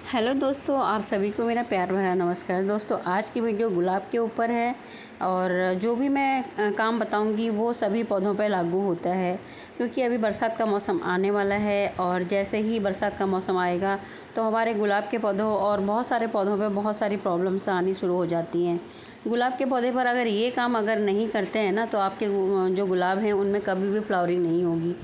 Hello दोस्तों, आप सभी को मेरा प्यार भरा नमस्कार। दोस्तों, आज की वीडियो गुलाब के ऊपर है और जो भी मैं काम बताऊंगी वो सभी पौधों पर लागू होता है, क्योंकि अभी बरसात का मौसम आने वाला है और जैसे ही बरसात का मौसम आएगा तो हमारे गुलाब के पौधों और बहुत सारे पौधों पे बहुत सारी प्रॉब्लम्स आनी शुरू हो जाती हैं। गुलाब के पौधे पर अगर ये काम अगर नहीं करते हैं ना, तो आपके जो गुलाब हैं उनमें कभी भी फ्लावरिंग नहीं होगी।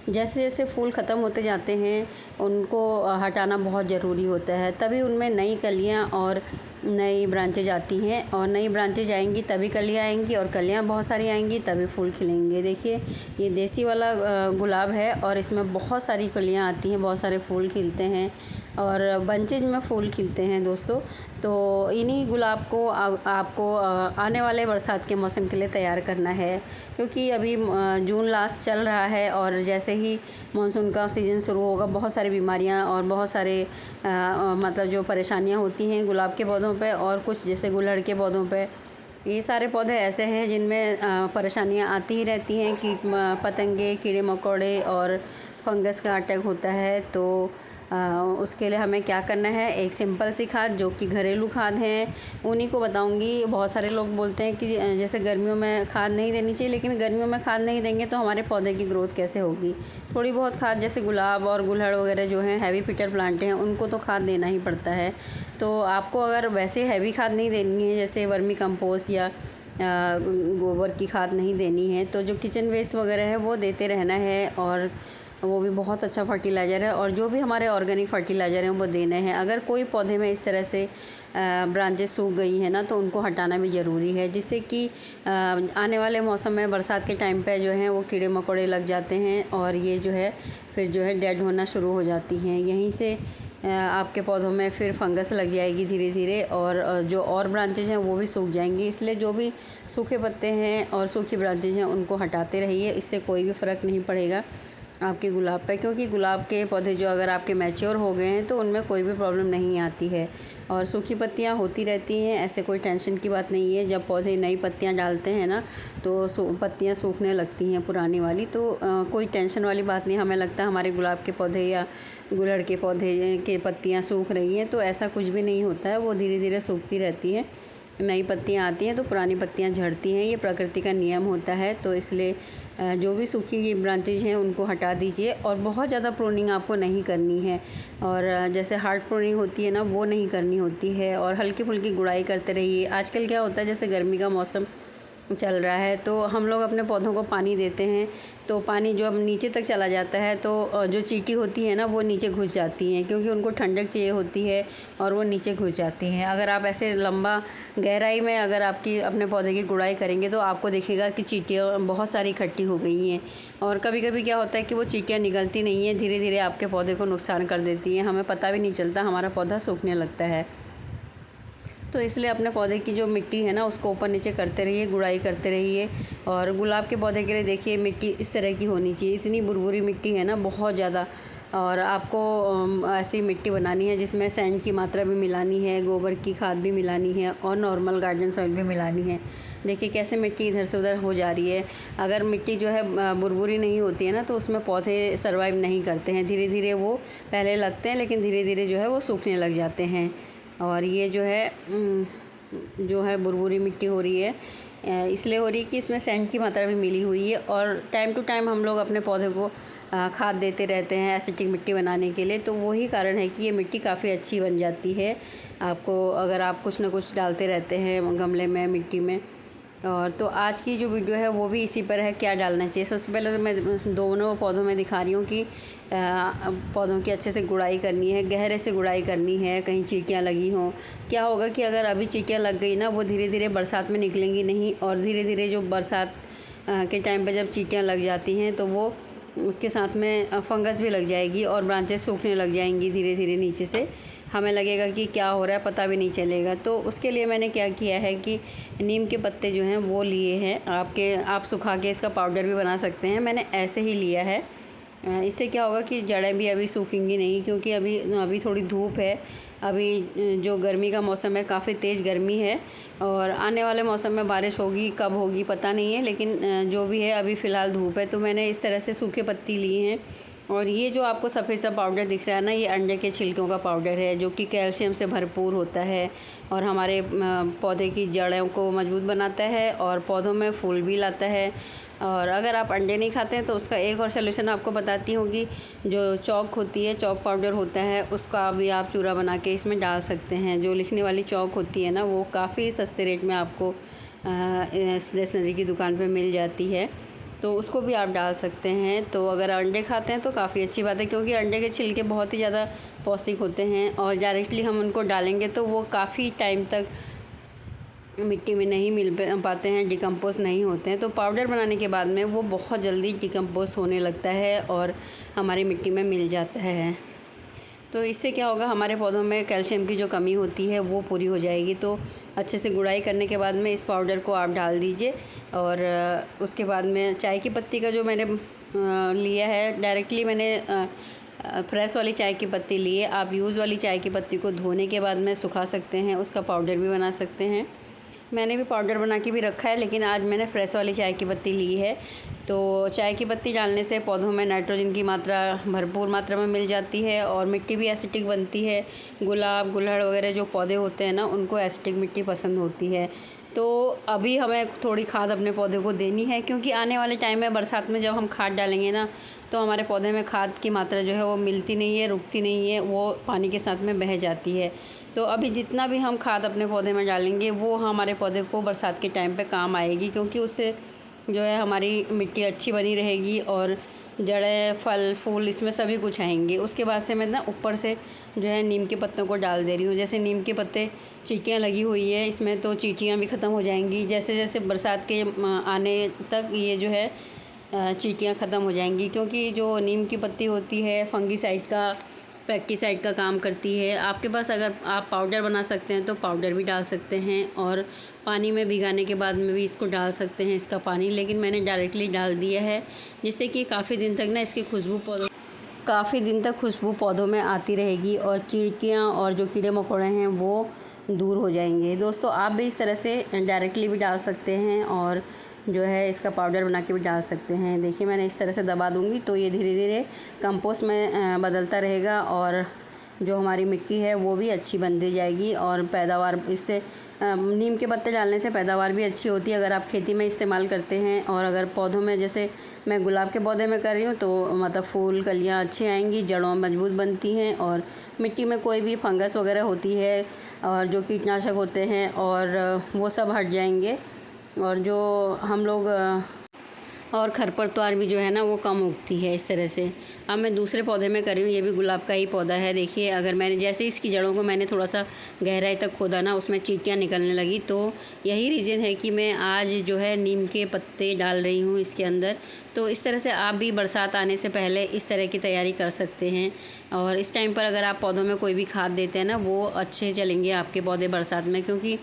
जैसे जैसे फूल ख़त्म होते जाते हैं उनको हटाना बहुत ज़रूरी होता है, तभी उनमें नई कलियाँ और नई ब्रांचेज आती हैं और नई ब्रांचेज आएंगी तभी कलियाँ आएंगी और कलियाँ बहुत सारी आएंगी तभी फूल खिलेंगे। देखिए, ये देसी वाला गुलाब है और इसमें बहुत सारी कलियाँ आती हैं, बहुत सारे फूल खिलते हैं और बंचेज में फूल खिलते हैं दोस्तों। तो इन्हीं गुलाब को आपको आने वाले बरसात के मौसम के लिए तैयार करना है, क्योंकि अभी जून लास्ट चल रहा है और जैसे ही मानसून का सीज़न शुरू होगा बहुत सारी बीमारियां और बहुत सारे मतलब जो परेशानियां होती हैं गुलाब के पौधों पे और कुछ जैसे गुड़हल के पौधों पे। ये सारे पौधे ऐसे हैं जिनमें परेशानियां आती ही रहती हैं, कीट पतंगे, कीड़े मकोड़े और फंगस का अटैक होता है। तो उसके लिए हमें क्या करना है, एक सिंपल सी खाद जो कि घरेलू खाद है उन्हीं को बताऊंगी। बहुत सारे लोग बोलते हैं कि जैसे गर्मियों में खाद नहीं देनी चाहिए, लेकिन गर्मियों में खाद नहीं देंगे तो हमारे पौधे की ग्रोथ कैसे होगी। थोड़ी बहुत खाद जैसे गुलाब और गुड़हल वगैरह जो हैं हैवी फिटर प्लांट हैं उनको तो खाद देना ही पड़ता है। तो आपको अगर वैसे हैवी खाद नहीं देनी है, जैसे वर्मी कंपोस्ट या गोबर की खाद नहीं देनी है, तो जो किचन वेस्ट वगैरह है वो देते रहना है और वो भी बहुत अच्छा फर्टिलाइज़र है। और जो भी हमारे ऑर्गेनिक फर्टिलाइज़र हैं वो देने हैं। अगर कोई पौधे में इस तरह से ब्रांचेस सूख गई हैं ना, तो उनको हटाना भी ज़रूरी है, जिससे कि आने वाले मौसम में बरसात के टाइम पे जो हैं वो कीड़े मकोड़े लग जाते हैं और ये जो है फिर जो है डेड होना शुरू हो जाती हैं। यहीं से आपके पौधों में फिर फंगस लग जाएगी धीरे धीरे और जो और ब्रांचेज हैं वो भी सूख जाएंगी। इसलिए जो भी सूखे पत्ते हैं और सूखी ब्रांचेज हैं उनको हटाते रहिए, इससे कोई भी फ़र्क नहीं पड़ेगा आपके गुलाब पे, क्योंकि गुलाब के पौधे जो अगर आपके मैच्योर हो गए हैं तो उनमें कोई भी प्रॉब्लम नहीं आती है और सूखी पत्तियां होती रहती हैं। ऐसे कोई टेंशन की बात नहीं है। जब पौधे नई पत्तियां डालते हैं ना तो पत्तियां सूखने लगती हैं पुरानी वाली, तो कोई टेंशन वाली बात नहीं। हमें लगता है हमारे गुलाब के पौधे या गुड़हल के पौधे के पत्तियाँ सूख रही हैं, तो ऐसा कुछ भी नहीं होता है। वो धीरे धीरे सूखती रहती हैं, नई पत्तियाँ आती हैं तो पुरानी पत्तियाँ झड़ती हैं। ये प्रकृति का नियम होता है। तो इसलिए जो भी सूखी ब्रांचेज हैं उनको हटा दीजिए और बहुत ज़्यादा प्रूनिंग आपको नहीं करनी है। और जैसे हार्ड प्रूनिंग होती है ना, वो नहीं करनी होती है और हल्की फुल्की गुड़ाई करते रहिए। आजकल क्या होता है, जैसे गर्मी का मौसम चल रहा है तो हम लोग अपने पौधों को पानी देते हैं, तो पानी जो अब नीचे तक चला जाता है तो जो चींटी होती है ना वो नीचे घुस जाती हैं, क्योंकि उनको ठंडक चाहिए होती है और वो नीचे घुस जाती हैं। अगर आप ऐसे लंबा गहराई में अगर आपकी अपने पौधे की गुड़ाई करेंगे तो आपको दिखेगा कि चींटियाँ बहुत सारी इकट्ठी हो गई हैं। और कभी कभी क्या होता है कि वो चींटियाँ निकलती नहीं हैं, धीरे धीरे आपके पौधे को नुकसान कर देती हैं, हमें पता भी नहीं चलता, हमारा पौधा सूखने लगता है। तो इसलिए अपने पौधे की जो मिट्टी है ना उसको ऊपर नीचे करते रहिए, गुड़ाई करते रहिए। और गुलाब के पौधे के लिए देखिए मिट्टी इस तरह की होनी चाहिए, इतनी बुरबुरी मिट्टी है ना बहुत ज़्यादा। और आपको ऐसी मिट्टी बनानी है जिसमें सैंड की मात्रा भी मिलानी है, गोबर की खाद भी मिलानी है और नॉर्मल गार्डन सॉइल भी मिलानी है। देखिए कैसे मिट्टी इधर से उधर हो जा रही है। अगर मिट्टी जो है बुरबुरी नहीं होती है ना तो उसमें पौधे सर्वाइव नहीं करते हैं, धीरे धीरे वो पहले लगते हैं लेकिन धीरे धीरे जो है वो सूखने लग जाते हैं। और ये जो है बुरबुरी मिट्टी हो रही है, इसलिए हो रही है कि इसमें सैंड की मात्रा भी मिली हुई है। और टाइम टू टाइम हम लोग अपने पौधे को खाद देते रहते हैं एसिटिक मिट्टी बनाने के लिए, तो वही कारण है कि ये मिट्टी काफ़ी अच्छी बन जाती है आपको अगर आप कुछ ना कुछ डालते रहते हैं गमले में, मिट्टी में। और तो आज की जो वीडियो है वो भी इसी पर है, क्या डालना चाहिए। सबसे पहले तो मैं दोनों पौधों में दिखा रही हूँ कि पौधों की अच्छे से गुड़ाई करनी है, गहरे से गुड़ाई करनी है, कहीं चींटियाँ लगी हों। क्या होगा कि अगर अभी चींटियाँ लग गई ना वो धीरे धीरे बरसात में निकलेंगी नहीं, और धीरे धीरे जो बरसात के टाइम पे जब चींटियाँ लग जाती हैं तो वो उसके साथ में फंगस भी लग जाएगी और ब्रांचेस सूखने लग जाएंगी धीरे धीरे नीचे से। हमें लगेगा कि क्या हो रहा है, पता भी नहीं चलेगा। तो उसके लिए मैंने क्या किया है कि नीम के पत्ते जो हैं वो लिए हैं, आप सुखा के इसका पाउडर भी बना सकते हैं। मैंने ऐसे ही लिया है। इससे क्या होगा कि जड़ें भी अभी सूखेंगी नहीं, क्योंकि अभी थोड़ी धूप है। अभी जो गर्मी का मौसम है काफ़ी तेज़ गर्मी है और आने वाले मौसम में बारिश होगी, कब होगी पता नहीं है, लेकिन जो भी है अभी फ़िलहाल धूप है। तो मैंने इस तरह से सूखे पत्ती लिए हैं और ये जो आपको सफ़ेद सा पाउडर दिख रहा है ना, ये अंडे के छिलकों का पाउडर है, जो कि कैल्शियम से भरपूर होता है और हमारे पौधे की जड़ों को मजबूत बनाता है और पौधों में फूल भी लाता है। और अगर आप अंडे नहीं खाते हैं तो उसका एक और सलूशन आपको बताती हूँ कि जो चॉक होती है, चॉक पाउडर होता है, उसका भी आप चूरा बना के इसमें डाल सकते हैं। जो लिखने वाली चॉक होती है ना, वो काफ़ी सस्ते रेट में आपको स्टेशनरी की दुकान पे मिल जाती है, तो उसको भी आप डाल सकते हैं। तो अगर अंडे खाते हैं तो काफ़ी अच्छी बात है, क्योंकि अंडे के छिलके बहुत ही ज़्यादा पौष्टिक होते हैं और डायरेक्टली हम उनको डालेंगे तो वो काफ़ी टाइम तक मिट्टी में नहीं मिल पाते हैं, डिकम्पोज़ नहीं होते हैं। तो पाउडर बनाने के बाद में वो बहुत जल्दी डिकम्पोज़ होने लगता है और हमारी मिट्टी में मिल जाता है। तो इससे क्या होगा, हमारे पौधों में कैल्शियम की जो कमी होती है वो पूरी हो जाएगी। तो अच्छे से गुड़ाई करने के बाद में इस पाउडर को आप डाल दीजिए और उसके बाद में चाय की पत्ती का जो मैंने लिया है, डायरेक्टली मैंने फ्रेश वाली चाय की पत्ती ली है। आप यूज़ वाली चाय की पत्ती को धोने के बाद में सुखा सकते हैं, उसका पाउडर भी बना सकते हैं। मैंने भी पाउडर बना के भी रखा है, लेकिन आज मैंने फ्रेश वाली चाय की पत्ती ली है। तो चाय की पत्ती डालने से पौधों में नाइट्रोजन की मात्रा भरपूर मात्रा में मिल जाती है और मिट्टी भी एसिटिक बनती है। गुलाब, गुलहड़ वगैरह जो पौधे होते हैं ना, उनको एसिटिक मिट्टी पसंद होती है। तो अभी हमें थोड़ी खाद अपने पौधे को देनी है, क्योंकि आने वाले टाइम में बरसात में जब हम खाद डालेंगे ना, तो हमारे पौधे में खाद की मात्रा जो है वो मिलती नहीं है, रुकती नहीं है, वो पानी के साथ में बह जाती है। तो अभी जितना भी हम खाद अपने पौधे में डालेंगे वो हमारे पौधे को बरसात के टाइम पे काम आएगी, क्योंकि उससे जो है हमारी मिट्टी अच्छी बनी रहेगी और जड़ें, फल, फूल, इसमें सभी कुछ आएंगे। उसके बाद से मैं ना ऊपर से जो है नीम के पत्तों को डाल दे रही हूँ। जैसे नीम के पत्ते, चींटियाँ लगी हुई है इसमें, तो चींटियाँ भी ख़त्म हो जाएंगी। जैसे जैसे बरसात के आने तक ये जो है चींटियाँ ख़त्म हो जाएंगी, क्योंकि जो नीम की पत्ती होती है फंगीसाइड का, पेस्टिसाइड का काम करती है। आपके पास अगर आप पाउडर बना सकते हैं तो पाउडर भी डाल सकते हैं और पानी में भिगाने के बाद में भी इसको डाल सकते हैं, इसका पानी। लेकिन मैंने डायरेक्टली डाल दिया है, जिससे कि काफ़ी दिन तक ना इसकी खुशबू पौधों में आती रहेगी और चिड़ियाँ और जो कीड़े मकोड़े हैं वो दूर हो जाएंगे। दोस्तों, आप भी इस तरह से डायरेक्टली भी डाल सकते हैं और जो है इसका पाउडर बना के भी डाल सकते हैं। देखिए, मैंने इस तरह से दबा दूँगी तो ये धीरे धीरे कंपोस्ट में बदलता रहेगा और जो हमारी मिट्टी है वो भी अच्छी बनती जाएगी और पैदावार इससे नीम के पत्ते डालने से पैदावार भी अच्छी होती है अगर आप खेती में इस्तेमाल करते हैं। और अगर पौधों में, जैसे मैं गुलाब के पौधे में कर रही हूँ, तो मतलब फूल, कलियाँ अच्छी आएंगी, जड़ों मजबूत बनती हैं और मिट्टी में कोई भी फंगस वगैरह होती है और जो कीटनाशक होते हैं और वो सब हट जाएंगे और जो हम लोग और खरपतवार भी जो है ना वो कम उगती है इस तरह से। अब मैं दूसरे पौधे में कर रही हूँ, ये भी गुलाब का ही पौधा है। देखिए, अगर मैंने जैसे इसकी जड़ों को मैंने थोड़ा सा गहराई तक खोदा ना, उसमें चींटियाँ निकलने लगी। तो यही रीज़न है कि मैं आज जो है नीम के पत्ते डाल रही हूँ इसके अंदर। तो इस तरह से आप भी बरसात आने से पहले इस तरह की तैयारी कर सकते हैं। और इस टाइम पर अगर आप पौधों में कोई भी खाद देते हैं ना, वो अच्छे चलेंगे आपके पौधे बरसात में, क्योंकि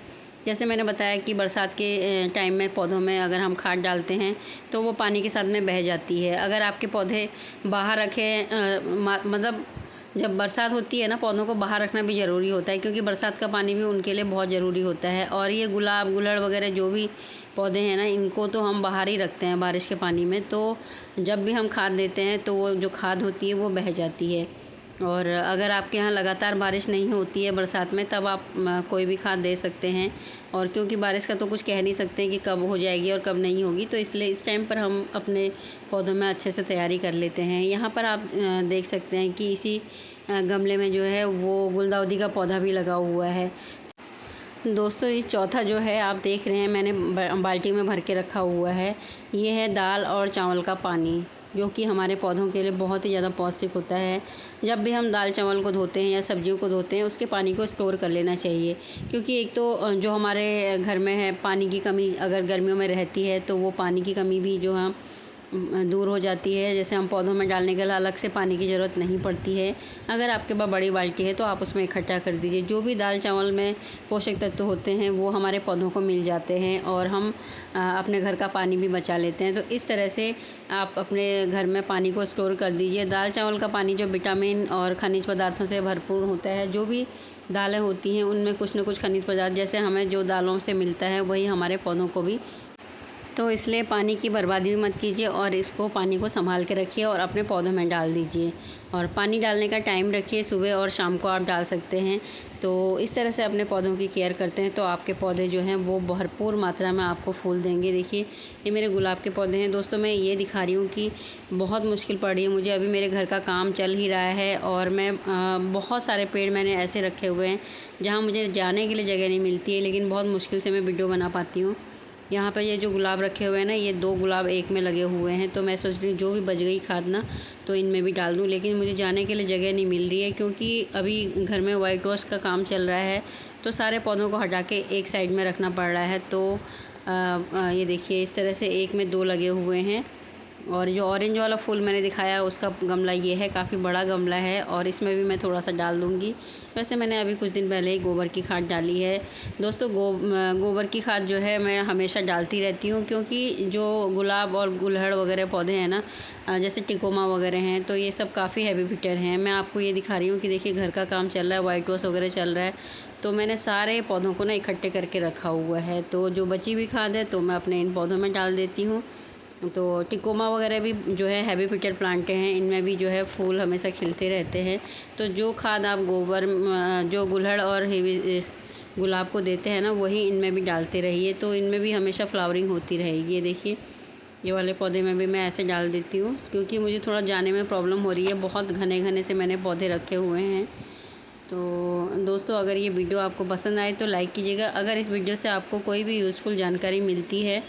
जैसे मैंने बताया कि बरसात के टाइम में पौधों में अगर हम खाद डालते हैं तो वो पानी के साथ में बह जाती है। अगर आपके पौधे बाहर रखें, मतलब जब बरसात होती है ना, पौधों को बाहर रखना भी ज़रूरी होता है, क्योंकि बरसात का पानी भी उनके लिए बहुत ज़रूरी होता है। और ये गुलाब, गुलहड़ वगैरह जो भी पौधे हैं ना, इनको तो हम बाहर ही रखते हैं बारिश के पानी में। तो जब भी हम खाद देते हैं तो वो जो खाद होती है वो बह जाती है। और अगर आपके यहाँ लगातार बारिश नहीं होती है बरसात में, तब आप कोई भी खाद दे सकते हैं। और क्योंकि बारिश का तो कुछ कह नहीं सकते कि कब हो जाएगी और कब नहीं होगी, तो इसलिए इस टाइम पर हम अपने पौधों में अच्छे से तैयारी कर लेते हैं। यहाँ पर आप देख सकते हैं कि इसी गमले में जो है वो गुलदाउदी का पौधा भी लगा हुआ है। दोस्तों, ये चौथा जो है आप देख रहे हैं, मैंने बाल्टी में भर के रखा हुआ है। ये है दाल और चावल का पानी, जो कि हमारे पौधों के लिए बहुत ही ज़्यादा पौष्टिक होता है। जब भी हम दाल चावल को धोते हैं या सब्जियों को धोते हैं, उसके पानी को स्टोर कर लेना चाहिए, क्योंकि एक तो जो हमारे घर में है पानी की कमी अगर गर्मियों में रहती है, तो वो पानी की कमी भी जो हम दूर हो जाती है। जैसे हम पौधों में डालने के लिए अलग से पानी की ज़रूरत नहीं पड़ती है। अगर आपके पास बड़ी बाल्टी है तो आप उसमें इकट्ठा कर दीजिए। जो भी दाल चावल में पोषक तत्व होते हैं वो हमारे पौधों को मिल जाते हैं और हम अपने घर का पानी भी बचा लेते हैं। तो इस तरह से आप अपने घर में पानी को स्टोर कर दीजिए। दाल चावल का पानी जो विटामिन और खनिज पदार्थों से भरपूर होता है। जो भी दालें होती हैं उनमें कुछ न कुछ खनिज पदार्थ जैसे हमें जो दालों से मिलता है, वही हमारे पौधों को भी तो इसलिए पानी की बर्बादी भी मत कीजिए और इसको पानी को संभाल के रखिए और अपने पौधों में डाल दीजिए। और पानी डालने का टाइम रखिए, सुबह और शाम को आप डाल सकते हैं। तो इस तरह से अपने पौधों की केयर करते हैं तो आपके पौधे जो हैं वो भरपूर मात्रा में आपको फूल देंगे। देखिए ये मेरे गुलाब के पौधे हैं दोस्तों। मैं ये दिखा रही हूँ कि बहुत मुश्किल पड़ रही है मुझे, अभी मेरे घर का काम चल ही रहा है और मैं बहुत सारे पेड़ मैंने ऐसे रखे हुए हैं जहाँ मुझे जाने के लिए जगह नहीं मिलती है, लेकिन बहुत मुश्किल से मैं वीडियो बना पाती हूँ। यहाँ पर ये जो गुलाब रखे हुए हैं ना, ये 2 गुलाब एक में लगे हुए हैं, तो मैं सोच रही हूँ जो भी बच गई खाद ना तो इनमें भी डाल दूँ, लेकिन मुझे जाने के लिए जगह नहीं मिल रही है क्योंकि अभी घर में वाइट वॉश का काम चल रहा है तो सारे पौधों को हटा के एक साइड में रखना पड़ रहा है। तो ये देखिए इस तरह से एक में 2 लगे हुए हैं। और जो ऑरेंज वाला फूल मैंने दिखाया उसका गमला ये है, काफ़ी बड़ा गमला है और इसमें भी मैं थोड़ा सा डाल दूँगी। वैसे मैंने अभी कुछ दिन पहले ही गोबर की खाद डाली है दोस्तों। गोबर की खाद जो है मैं हमेशा डालती रहती हूँ क्योंकि जो गुलाब और गुलहड़ वगैरह पौधे हैं ना, जैसे टिकोमा वगैरह हैं, तो ये सब काफ़ी हैवी बिटर हैं। मैं आपको ये दिखा रही हूँ कि देखिए घर का काम चल रहा है, वाइट वॉश वगैरह चल रहा है, तो मैंने सारे पौधों को ना इकट्ठे करके रखा हुआ है। तो जो बची हुई खाद है तो मैं अपने इन पौधों में डाल देती हूँ। तो टिकोमा वगैरह भी जो है हैवी फिटर प्लांट हैं, इनमें भी जो है फूल हमेशा खिलते रहते हैं। तो जो खाद आप गोबर जो गुलहड़ और हेवी गुलाब को देते हैं ना, वही इनमें भी डालते रहिए, तो इनमें भी हमेशा फ्लावरिंग होती रहेगी। ये देखिए ये वाले पौधे में भी मैं ऐसे डाल देती हूँ क्योंकि मुझे थोड़ा जाने में प्रॉब्लम हो रही है, बहुत घने घने से मैंने पौधे रखे हुए हैं। तो दोस्तों अगर ये वीडियो आपको पसंद आए तो लाइक कीजिएगा। अगर इस वीडियो से आपको कोई भी यूज़फुल जानकारी मिलती है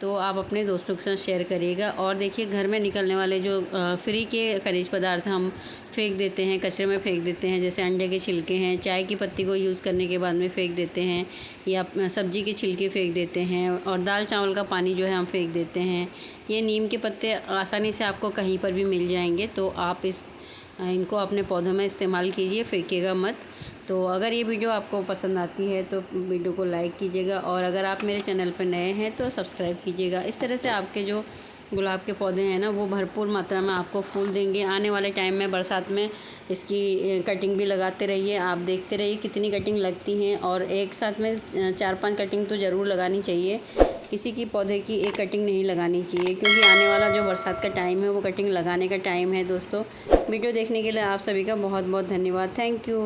तो आप अपने दोस्तों के साथ शेयर करिएगा। और देखिए घर में निकलने वाले जो फ्री के खनिज पदार्थ हम फेंक देते हैं, कचरे में फेंक देते हैं, जैसे अंडे के छिलके हैं, चाय की पत्ती को यूज़ करने के बाद में फेंक देते हैं, या सब्जी के छिलके फेंक देते हैं, और दाल चावल का पानी जो है हम फेंक देते हैं। ये नीम के पत्ते आसानी से आपको कहीं पर भी मिल जाएंगे, तो आप इनको अपने पौधों में इस्तेमाल कीजिए, फेंकिएगा मत। तो अगर ये वीडियो आपको पसंद आती है तो वीडियो को लाइक कीजिएगा और अगर आप मेरे चैनल पर नए हैं तो सब्सक्राइब कीजिएगा। इस तरह से आपके जो गुलाब के पौधे हैं ना, वो भरपूर मात्रा में आपको फूल देंगे। आने वाले टाइम में बरसात में इसकी कटिंग भी लगाते रहिए, आप देखते रहिए कितनी कटिंग लगती हैं, और एक साथ में 4-5 कटिंग तो ज़रूर लगानी चाहिए। किसी की पौधे की एक कटिंग नहीं लगानी चाहिए क्योंकि आने वाला जो बरसात का टाइम है वो कटिंग लगाने का टाइम है। दोस्तों वीडियो देखने के लिए आप सभी का बहुत बहुत धन्यवाद। Thank you.